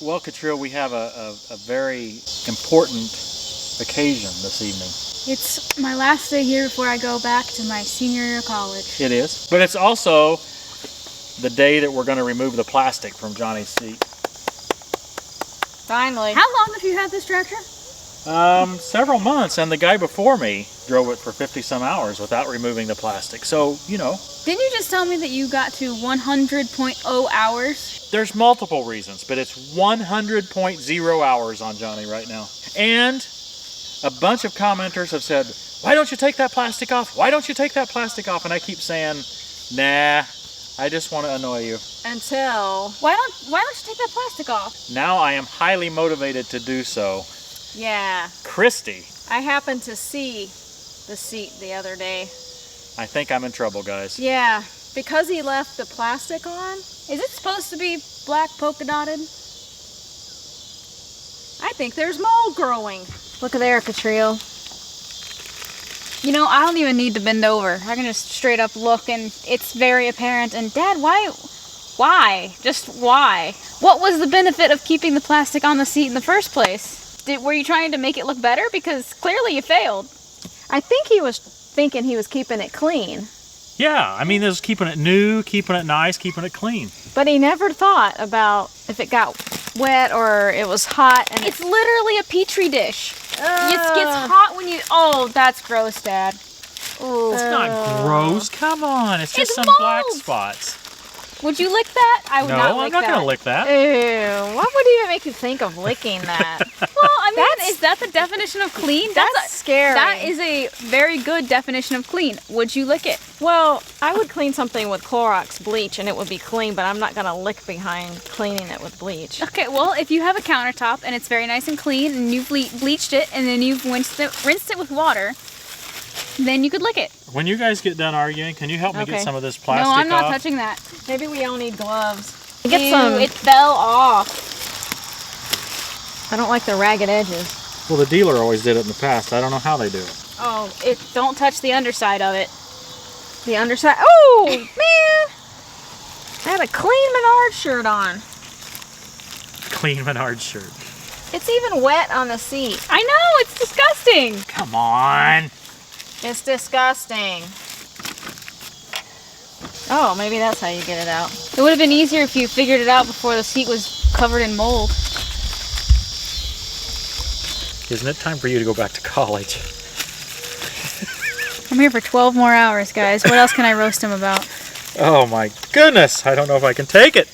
Well, Katrina, we have a very important occasion this evening. It's my last day here before I go back to my senior year of college. It is. But it's also the day that we're going to remove the plastic from Johnny's seat. Finally. How long have you had this tractor? Several months, and the guy before me drove it for 50-some hours without removing the plastic. So, you know. Didn't you just tell me that you got to 100.0 hours? There's multiple reasons, but it's 100.0 hours on Johnny right now. And a bunch of commenters have said, why don't you take that plastic off? Why don't you take that plastic off? And I keep saying, nah, I just want to annoy you. Until... Why don't you take that plastic off? Now I am highly motivated to do so. Yeah. Christy. I happened to see the seat the other day. I think I'm in trouble, guys. Yeah. Because he left the plastic on. Is it supposed to be black polka dotted? I think there's mold growing. Look at there, Katrina. You know, I don't even need to bend over. I can just straight up look and it's very apparent. And Dad, why? Just why? What was the benefit of keeping the plastic on the seat in the first place? Were you trying to make it look better? Because clearly you failed. I think he was thinking he was keeping it clean. Yeah, I mean, this is keeping it new, keeping it nice, keeping it clean. But he never thought about if it got wet or it was hot. And it's literally a petri dish. It gets hot when you... Oh, that's gross, Dad. Ooh. It's not gross. Come on. It's just some mold. black spots. Would you lick that? I would No, not lick I'm not that. going to lick that. Ew. What would even make you think of licking that? Well, I mean, is that the definition of clean? That's scary. That is a very good definition of clean. Would you lick it? Well, I would clean something with Clorox bleach and it would be clean, but I'm not going to lick behind cleaning it with bleach. Okay, well, if you have a countertop and it's very nice and clean and you've bleached it and then you've rinsed it with water, then you could lick it. When you guys get done arguing, can you help me get some of this plastic No, I'm not off? touching that. Maybe we all need gloves. Ew, it fell off. I don't like the ragged edges. Well, the dealer always did it in the past. I don't know how they do it. Oh, don't touch the underside of it. The underside. Oh, man. I had a clean Menard shirt on. Clean Menard shirt. It's even wet on the seat. I know, it's disgusting. Come on. It's disgusting. Oh, maybe that's how you get it out. It would have been easier if you figured it out before the seat was covered in mold. Isn't it time for you to go back to college? I'm here for 12 more hours, guys. What else can I roast him about? Oh my goodness. I don't know if I can take it.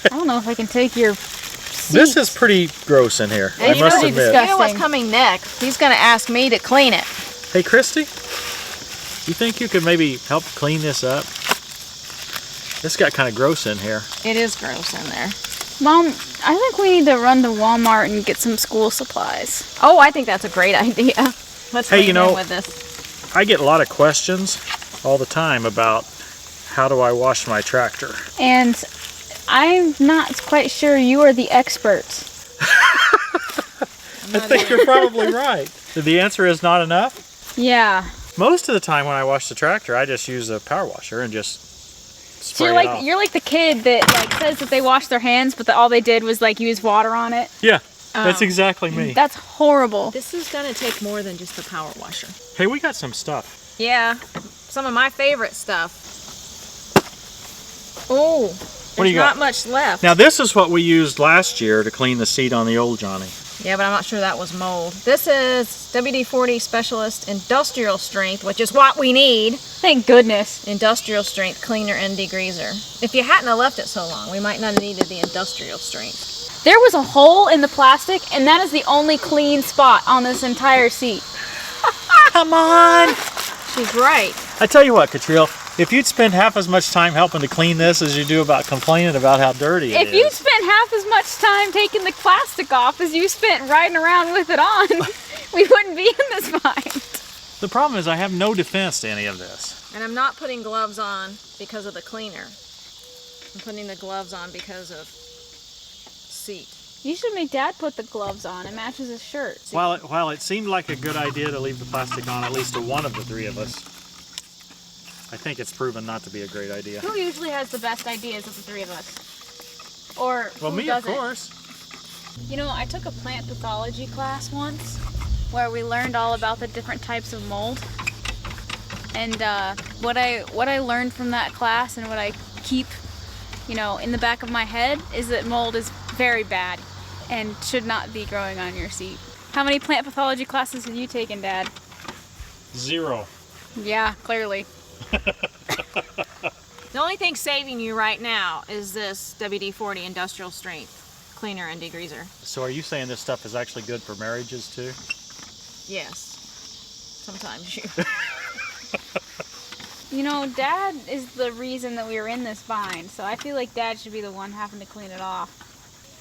I don't know if I can take your seat. This is pretty gross in here. And I must admit. You know what's coming next? He's going to ask me to clean it. Hey, Christy, you think you could maybe help clean this up? This got kind of gross in here. It is gross in there. Mom, I think we need to run to Walmart and get some school supplies. Oh, I think that's a great idea. Let's Hey, you know, with this. I get a lot of questions all the time about how do I wash my tractor? And I'm not quite sure you are the expert. I think you're probably right. The answer is not enough? Yeah. Most of the time when I wash the tractor, I just use a power washer and just spray So it off. you're like the kid that says that they wash their hands, but that all they did was use water on it. Yeah, that's exactly me. That's horrible. This is going to take more than just a power washer. Hey, we got some stuff. Yeah, some of my favorite stuff. Oh, What do you got? Not much left. Now this is what we used last year to clean the seat on the old Johnny. Yeah, but I'm not sure that was mold. This is WD-40 Specialist Industrial Strength, which is what we need. Thank goodness. Industrial Strength Cleaner and Degreaser. If you hadn't have left it so long, we might not have needed the industrial strength. There was a hole in the plastic, and that is the only clean spot on this entire seat. Come on! She's right. I tell you what, Katrina, if you'd spend half as much time helping to clean this as you do about complaining about how dirty it is. If you spent half as much time taking the plastic off as you spent riding around with it on, we wouldn't be in this bind. The problem is I have no defense to any of this. And I'm not putting gloves on because of the cleaner. I'm putting the gloves on because of seat. You should make Dad put the gloves on. It matches his shirt. While it seemed like a good idea to leave the plastic on at least to one of the three of us, I think it's proven not to be a great idea. Who usually has the best ideas of the three of us? Or Well, who me, doesn't? of course. You know, I took a plant pathology class once where we learned all about the different types of mold. And what I learned from that class and what I keep, you know, in the back of my head is that mold is very bad and should not be growing on your seat. How many plant pathology classes have you taken, Dad? 0. Yeah, clearly. The only thing saving you right now is this WD-40 industrial strength cleaner and degreaser. So are you saying this stuff is actually good for marriages too? Yes. Sometimes you. You know, Dad is the reason that we were in this bind, so I feel like Dad should be the one having to clean it off.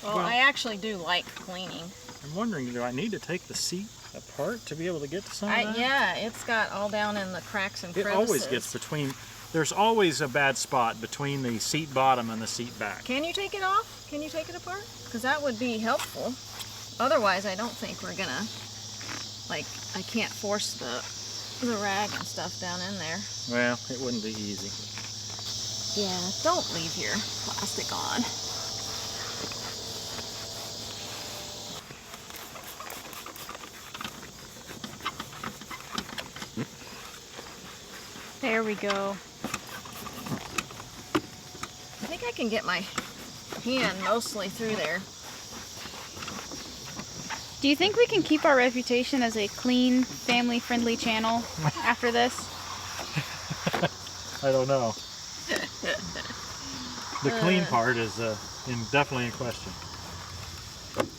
Well, I actually do like cleaning. I'm wondering, do I need to take the seat apart to be able to get to some of that? Yeah, it's got all down in the cracks and crevices. It always gets between, there's always a bad spot between the seat bottom and the seat back. Can you take it off? Can you take it apart? Because that would be helpful. Otherwise, I don't think we're gonna, like, I can't force the rag and stuff down in there. Well, it wouldn't be easy. Yeah, don't leave your plastic on. There we go. I think I can get my hand mostly through there. Do you think we can keep our reputation as a clean, family-friendly channel after this? I don't know. The clean part is definitely in question.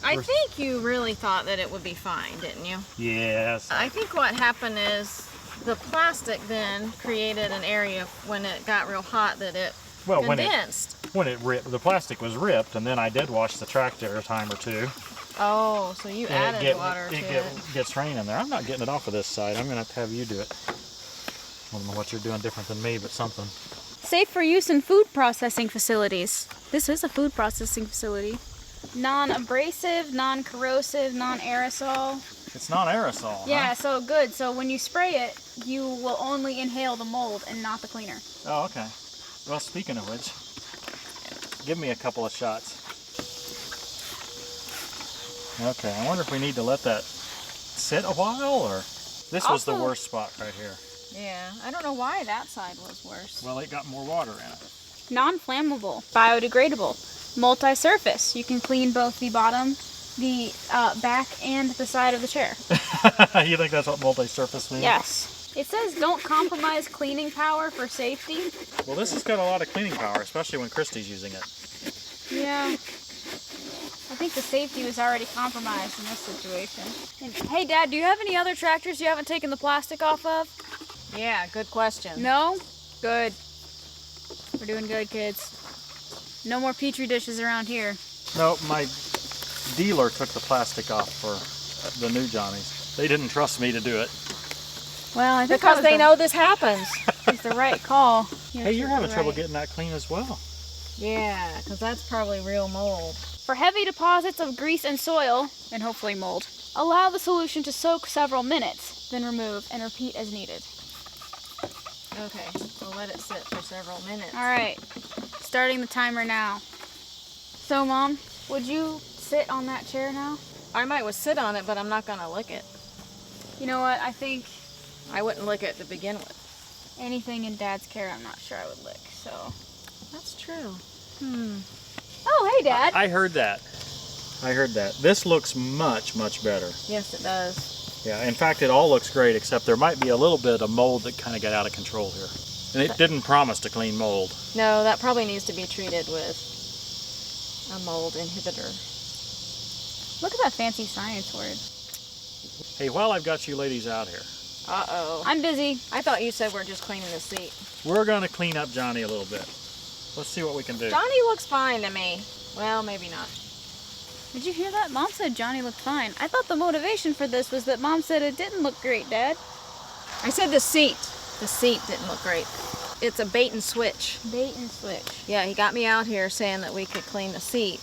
I think you really thought that it would be fine, didn't you? Yes. I think what happened is the plastic then created an area when it got real hot that it condensed. When it ripped, the plastic was ripped, and then I did wash the tractor a time or two. Oh, so you added water to it. Gets rain in there. I'm not getting it off of this side. I'm going to have you do it. I don't know what you're doing different than me, but something. Safe for use in food processing facilities. This is a food processing facility. Non-abrasive, non-corrosive, non-aerosol. It's non-aerosol, Yeah, huh? so good. So when you spray it, you will only inhale the mold and not the cleaner. Oh, okay. Well, speaking of which, give me a couple of shots. Okay, I wonder if we need to let that sit a while, or this was the worst spot right here. Yeah, I don't know why that side was worse. Well, it got more water in it. Non-flammable, biodegradable, multi-surface. You can clean both the bottom, the back, and the side of the chair. You think that's what multi-surface means? Yes. It says don't compromise cleaning power for safety. Well, this has got a lot of cleaning power, especially when Christy's using it. Yeah. I think the safety was already compromised in this situation. And, hey, Dad, do you have any other tractors you haven't taken the plastic off of? Yeah, good question. No? Good. We're doing good, kids. No more Petri dishes around here. No, my dealer took the plastic off for the new Johnnies. They didn't trust me to do it. Well, I think Because they know this happens. it's the right call. Hey, you're having trouble getting that clean as well. Yeah, because that's probably real mold. For heavy deposits of grease and soil, and hopefully mold, allow the solution to soak several minutes, then remove and repeat as needed. Okay, we'll let it sit for several minutes. All right, starting the timer now. So, Mom, would you sit on that chair now? I might would sit on it, but I'm not going to lick it. You know what? I think I wouldn't lick it to begin with. anything in Dad's care, I'm not sure I would lick. So. That's true. Oh, hey, Dad. I heard that. I heard that. This looks much, much better. Yes, it does. Yeah, in fact, it all looks great, except there might be a little bit of mold that kind of got out of control here. And it didn't promise to clean mold. No, that probably needs to be treated with a mold inhibitor. Look at that fancy science word. Hey, while I've got you ladies out here, Uh-oh. I'm busy. I thought you said we're just cleaning the seat. we're going to clean up Johnny a little bit. Let's see what we can do. Johnny looks fine to me. Well, maybe not. Did you hear that? Mom said Johnny looked fine. I thought the motivation for this was that Mom said it didn't look great, Dad. I said the seat. The seat didn't look great. It's a bait and switch. Bait and switch. Yeah, he got me out here saying that we could clean the seat.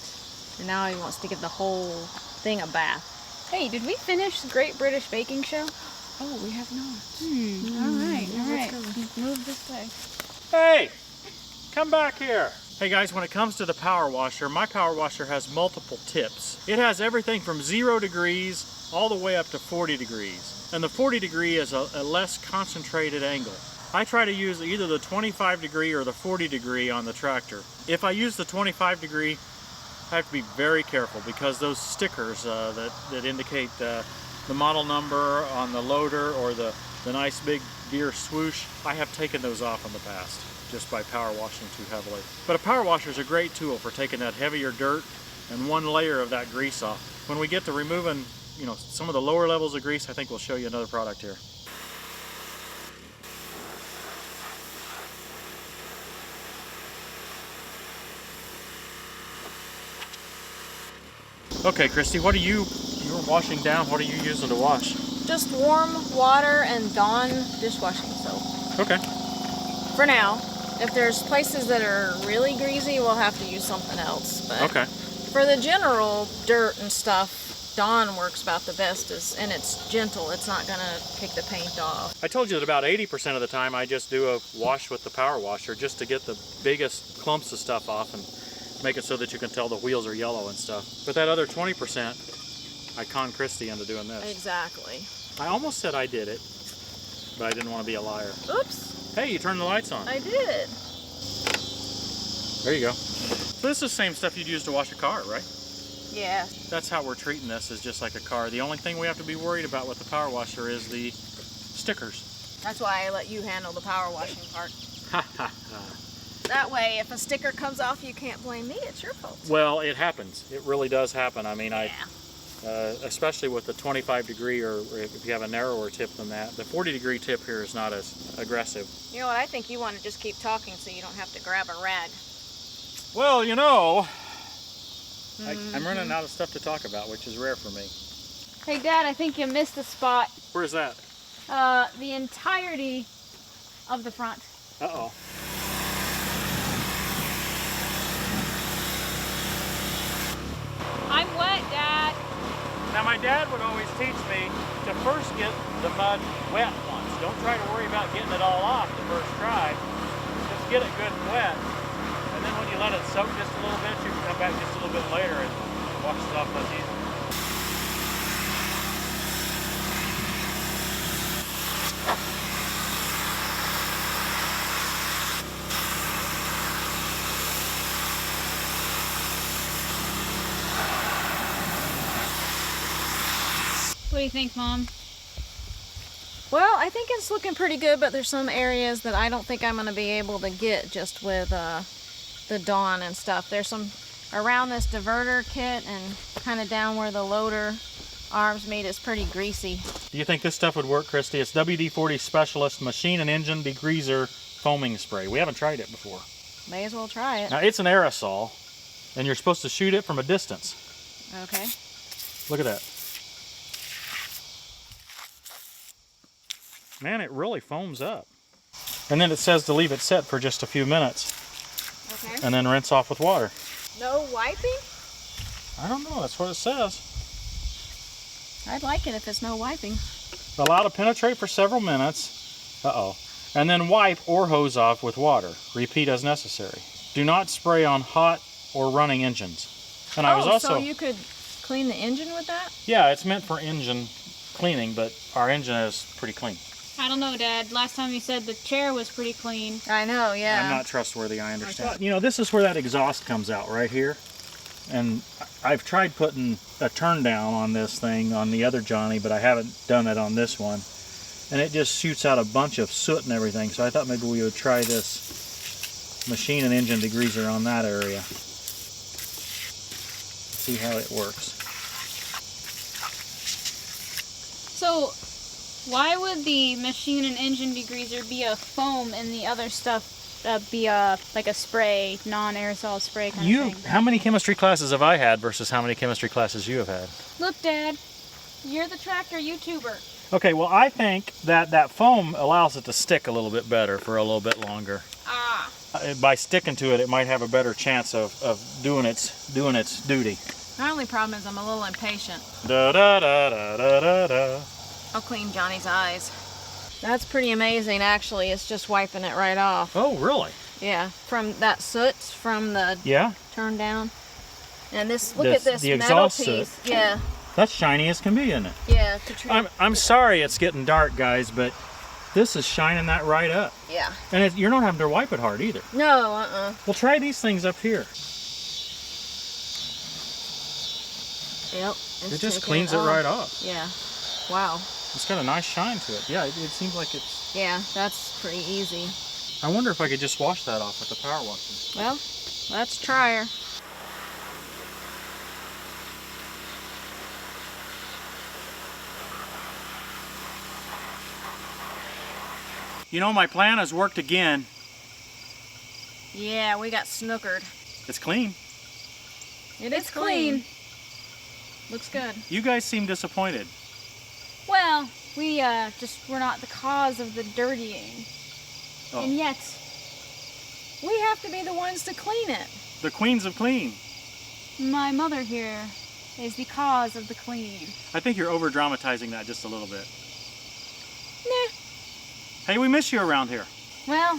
And now he wants to give the whole thing a bath. Hey, did we finish the Great British Baking Show? Oh, we have not. All right. Move this way. Hey, come back here. Hey guys, when it comes to the power washer, my power washer has multiple tips. It has everything from 0 degrees all the way up to 40 degrees. And the 40 degree is a less concentrated angle. I try to use either the 25 degree or the 40 degree on the tractor. If I use the 25 degree, I have to be very careful because those stickers that indicate the model number on the loader or the nice big Deere swoosh, I have taken those off in the past just by power washing too heavily. But a power washer is a great tool for taking that heavier dirt and one layer of that grease off. When we get to removing, you know, some of the lower levels of grease, I think we'll show you another product here. Okay, Christy, what are you're washing down, what are you using to wash? Just warm water and Dawn dishwashing soap. Okay. For now. If there's places that are really greasy, we'll have to use something else. But okay. For the general dirt and stuff, Dawn works about the best, and it's gentle. It's not going to kick the paint off. I told you that about 80% of the time I just do a wash with the power washer just to get the biggest clumps of stuff off and make it so that you can tell the wheels are yellow and stuff. But that other 20%, I con Christy into doing this. Exactly. I almost said I did it, but I didn't want to be a liar. Oops. Hey, you turned the lights on. I did. There you go. So this is the same stuff you'd use to wash a car, right? Yeah. That's how we're treating this, is just like a car. The only thing we have to be worried about with the power washer is the stickers. That's why I let you handle the power washing part. Ha ha ha. That way, if a sticker comes off, you can't blame me. It's your fault. Well, it happens. It really does happen. I mean, yeah. Especially with the 25 degree, or if you have a narrower tip than that. The 40 degree tip here is not as aggressive. You know what? I think you want to just keep talking so you don't have to grab a rag. Well, you know, I'm running out of stuff to talk about, which is rare for me. Hey Dad, I think you missed a spot. Where's that? The entirety of the front. Uh-oh. I'm wet, Dad. Now my dad would always teach me to first get the mud wet once. Don't try to worry about getting it all off the first try. Just get it good and wet. And then when you let it soak just a little bit, you can come back just a little bit later and wash it off less easy. What do you think, Mom? Well, I think it's looking pretty good, but there's some areas that I don't think I'm going to be able to get just with the Dawn and stuff. There's some around this diverter kit and kind of down where the loader arms meet. It's pretty greasy. Do you think this stuff would work, Christy? It's WD-40 Specialist Machine and Engine Degreaser Foaming Spray. We haven't tried it before. May as well try it. Now, it's an aerosol, and you're supposed to shoot it from a distance. Okay. Look at that. Man, it really foams up. And then it says to leave it set for just a few minutes. Okay. And then rinse off with water. No wiping? I don't know, that's what it says. I'd like it if it's no wiping. Allow to penetrate for several minutes. Uh-oh. And then wipe or hose off with water. Repeat as necessary. Do not spray on hot or running engines. And I was also... so you could clean the engine with that? Yeah, it's meant for engine cleaning, but our engine is pretty clean. I don't know, Dad. Last time you said the chair was pretty clean. I know, yeah. I'm not trustworthy, I understand. You know, this is where that exhaust comes out, right here. And I've tried putting a turn down on this thing on the other Johnny, but I haven't done it on this one. And it just shoots out a bunch of soot and everything, so I thought maybe we would try this machine and engine degreaser on that area. See how it works. So, why would the machine and engine degreaser be a foam and the other stuff be like a spray, non-aerosol spray kind of thing? How many chemistry classes have I had versus how many chemistry classes you have had? Look, Dad, you're the tractor YouTuber. Okay, well I think that foam allows it to stick a little bit better for a little bit longer. Ah. By sticking to it, it might have a better chance of doing its duty. My only problem is I'm a little impatient. Da da da da da da da. I'll clean Johnny's eyes. That's pretty amazing, actually. It's just wiping it right off. Oh, really? Yeah, from that soot from the Yeah, turn down. And this, look This- at this the metal exhaust soot. piece. Yeah, that's shiny as can be, isn't it? yeah. Katrina. I'm sorry it's getting dark, guys, but this is shining that right up. Yeah. And you're not having to wipe it hard either. No, Well, try these things up here. Yep. It just cleans it right off. Yeah. Wow. It's got a nice shine to it. Yeah, it seems like it's... Yeah, that's pretty easy. I wonder if I could just wash that off with the power washer. Well, let's try her. You know, my plan has worked again. Yeah, we got snookered. It's clean. It's clean. Looks good. You guys seem disappointed. Well, we just were not the cause of the dirtying. Oh. And yet, We have to be the ones to clean it. The queens of clean. my mother here is the cause of the cleaning. I think you're over dramatizing that just a little bit. Nah. Hey, we miss you around here. Well,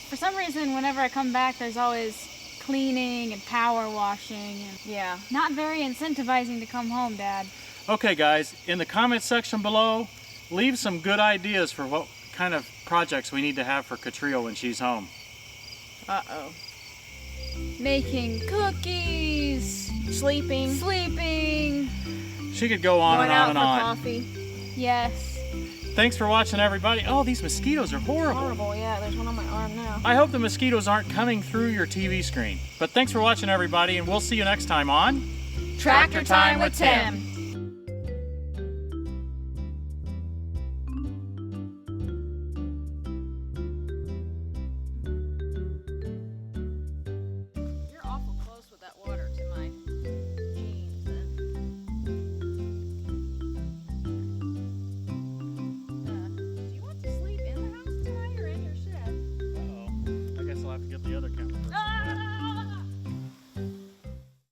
for some reason, whenever I come back, there's always cleaning and power washing, and Yeah. not very incentivizing to come home, Dad. Okay, guys, in the comment section below, leave some good ideas for what kind of projects we need to have for Katrina when she's home. Uh-oh. Making cookies, Sleeping. sleeping, She could go on Going and on out and for on. coffee. yes. Thanks for watching, everybody. Oh, these mosquitoes are horrible. Horrible, yeah. There's one on my arm now. I hope the mosquitoes aren't coming through your TV screen. But thanks for watching, everybody, and we'll see you next time on Tractor Time with Tim. You're awful close with that water to my jeans. Do you want to sleep in the house tonight or in your shed? Uh-oh. I guess I'll have to get the other camera. Ah!